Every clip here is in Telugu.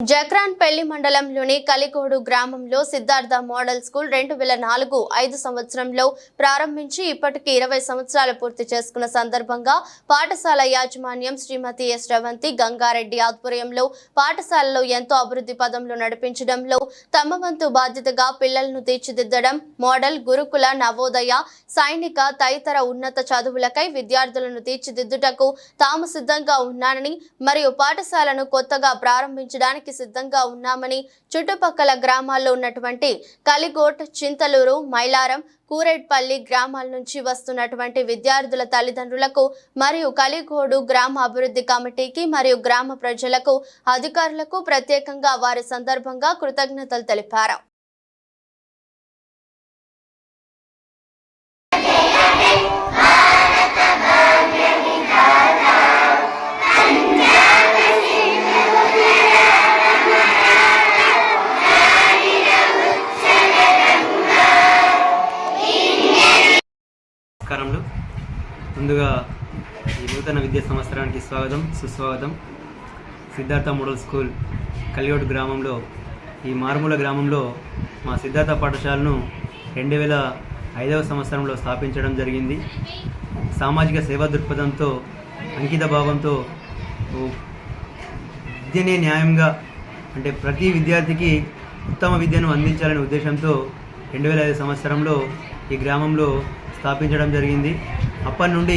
జక్రాన్పల్లి మండలంలోని కలికోడు గ్రామంలో సిద్ధార్థ మోడల్ స్కూల్ 2004-5 సంవత్సరంలో ప్రారంభించి ఇప్పటికి 20 సంవత్సరాలు పూర్తి చేసుకున్న సందర్భంగా పాఠశాల యాజమాన్యం శ్రీమతి ఎస్ రవంతి గంగారెడ్డి ఆధ్వర్యంలో పాఠశాలలో ఎంతో అభివృద్ధి పదంలో నడిపించడంలో తమ వంతు బాధ్యతగా పిల్లలను తీర్చిదిద్దడం, మోడల్, గురుకుల, నవోదయ, సైనిక తదితర ఉన్నత చదువులకై విద్యార్థులను తీర్చిదిద్దుటకు తాము సిద్ధంగా ఉన్నానని మరియు పాఠశాలను కొత్తగా ప్రారంభించడానికి సిద్ధంగా ఉన్నామని చుట్టుపక్కల గ్రామాల్లో ఉన్నటువంటి కలిగోట్, చింతలూరు, మైలారం, కూరేట్పల్లి గ్రామాల నుంచి వస్తున్నటువంటి విద్యార్థుల తల్లిదండ్రులకు మరియు కలిగోడు గ్రామ అభివృద్ధి కమిటీకి మరియు గ్రామ ప్రజలకు, అధికారులకు ప్రత్యేకంగా వారి సందర్భంగా కృతజ్ఞతలు తెలిపారు. నమస్కారములు. ముందుగా ఈ నూతన విద్యా సంవత్సరానికి స్వాగతం, సుస్వాగతం. సిద్ధార్థ మోడల్ స్కూల్ కలిగోడు గ్రామంలో, ఈ మారుమూల గ్రామంలో మా సిద్ధార్థ పాఠశాలను 2005వ సంవత్సరంలో స్థాపించడం జరిగింది. సామాజిక సేవా దృక్పథంతో, అంకిత భావంతో, విద్యనే న్యాయంగా అంటే ప్రతి విద్యార్థికి ఉత్తమ విద్యను అందించాలనే ఉద్దేశంతో 2005 సంవత్సరంలో ఈ గ్రామంలో స్థాపించడం జరిగింది. అప్పటి నుండి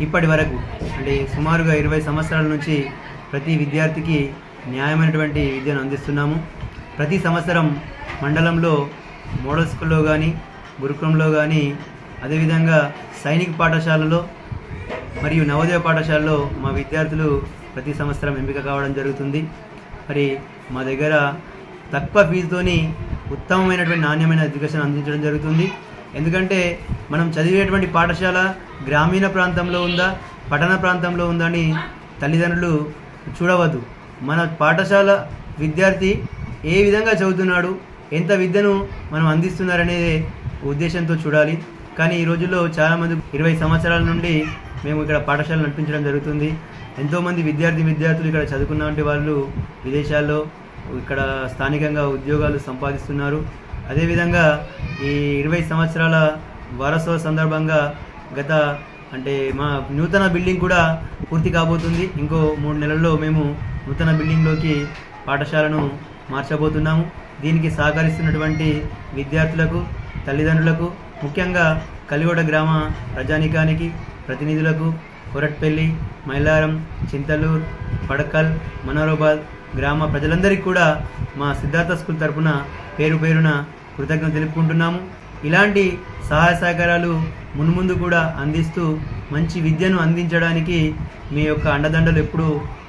ఇప్పటి వరకు అంటే సుమారుగా 20 సంవత్సరాల నుంచి ప్రతి విద్యార్థికి న్యాయమైనటువంటి విద్యను అందిస్తున్నాము. ప్రతి సంవత్సరం మండలంలో మోడల్ స్కూల్లో కానీ, గురుకులంలో కానీ, అదేవిధంగా సైనిక పాఠశాలలో మరియు నవోదయ పాఠశాలలో మా విద్యార్థులు ప్రతి సంవత్సరం ఎంపిక కావడం జరుగుతుంది. మరి మా దగ్గర తక్కువ ఫీజుతోని ఉత్తమమైనటువంటి నాణ్యమైన ఎడ్యుకేషన్ అందించడం జరుగుతుంది. ఎందుకంటే మనం చదివేటువంటి పాఠశాల గ్రామీణ ప్రాంతంలో ఉందా, పట్టణ ప్రాంతంలో ఉందా అని తల్లిదండ్రులు చూడవద్దు. మన పాఠశాల విద్యార్థి ఏ విధంగా చదువుతున్నాడు, ఎంత విద్యను మనం అందిస్తున్నారనేదే ఉద్దేశంతో చూడాలి. కానీ ఈ రోజుల్లో చాలామంది 20 సంవత్సరాల నుండి మేము ఇక్కడ పాఠశాల నడిపించడం జరుగుతుంది. ఎంతోమంది విద్యార్థులు ఇక్కడ చదువుకున్నటువంటి వాళ్ళు విదేశాల్లో, ఇక్కడ స్థానికంగా ఉద్యోగాలు సంపాదిస్తున్నారు. అదేవిధంగా ఈ 20 సంవత్సరాల వారోత్సవ సందర్భంగా మా నూతన బిల్డింగ్ కూడా పూర్తి కాబోతుంది. ఇంకో 3 నెలల్లో మేము నూతన బిల్డింగ్లోకి పాఠశాలను మార్చబోతున్నాము. దీనికి సహకరిస్తున్నటువంటి విద్యార్థులకు, తల్లిదండ్రులకు, ముఖ్యంగా కలిగోడ గ్రామ ప్రజానికానికి, ప్రతినిధులకు, కొరట్పల్లి, మైలారం, చింతలూరు, పడకల్, మనోరాబాద్ గ్రామ ప్రజలందరికీ కూడా మా సిద్ధార్థ స్కూల్ తరఫున పేరు పేరున కృతజ్ఞత తెలుపుకుంటున్నాము. ఇలాంటి సహాయ సహకారాలు మున్ముందు కూడా అందిస్తూ మంచి విద్యను అందించడానికి మీ యొక్క అండదండలు ఎప్పుడూ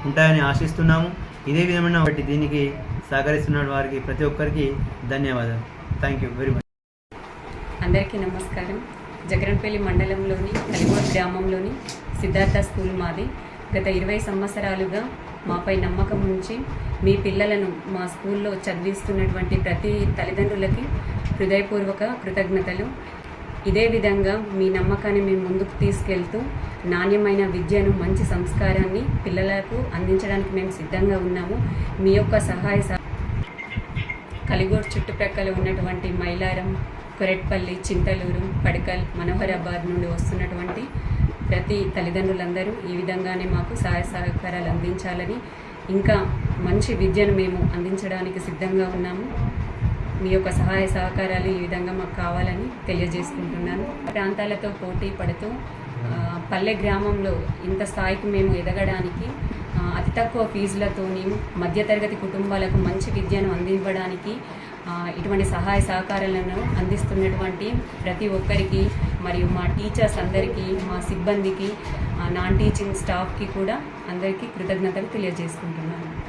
ఉంటాయని ఆశిస్తున్నాము. ఇదే విధమైన దీనికి సహకరిస్తున్న వారికి ప్రతి ఒక్కరికి ధన్యవాదాలు. Thank you very much. అందరికీ నమస్కారం. జగరన్పల్లి మండలంలోని కలిగోడు గ్రామంలోని సిద్ధార్థ స్కూల్ మాది. గత 20 సంవత్సరాలుగా మాపై నమ్మకం ఉంచి మీ పిల్లలను మా స్కూల్లో చదివిస్తున్నటువంటి ప్రతి తల్లిదండ్రులకి హృదయపూర్వక కృతజ్ఞతలు. ఇదే విధంగా మీ నమ్మకాన్ని మేము ముందుకు తీసుకెళ్తూ నాణ్యమైన విద్యను, మంచి సంస్కారాన్ని పిల్లలకు అందించడానికి మేము సిద్ధంగా ఉన్నాము. మీ యొక్క కలిగోడు చుట్టుప్రక్కల ఉన్నటువంటి మైలారం, కొరెట్పల్లి, చింతలూరు, పడకల్, మనోహరాబాద్ నుండి వస్తున్నటువంటి ప్రతి తల్లిదండ్రులందరూ ఈ విధంగానే మాకు సహాయ సహకారాలు అందించాలని, ఇంకా మంచి విద్యను మేము అందించడానికి సిద్ధంగా ఉన్నాము. మీ యొక్క సహాయ సహకారాలు ఈ విధంగా మాకు కావాలని తెలియజేసుకుంటున్నాను. ప్రాంతాలతో పోటీ పడుతూ పల్లె గ్రామంలో ఇంత స్థాయికి మేము ఎదగడానికి అతి తక్కువ ఫీజులతోని మధ్యతరగతి కుటుంబాలకు మంచి విద్యను అందించడానికి ఇటువంటి సహాయ సహకారాలను అందిస్తున్నటువంటి ప్రతి ఒక్కరికి మరియు మా టీచర్స్ అందరికీ, మా సిబ్బందికి, నాన్ టీచింగ్ స్టాఫ్కి కూడా అందరికీ కృతజ్ఞతలు తెలియజేసుకుంటున్నాను.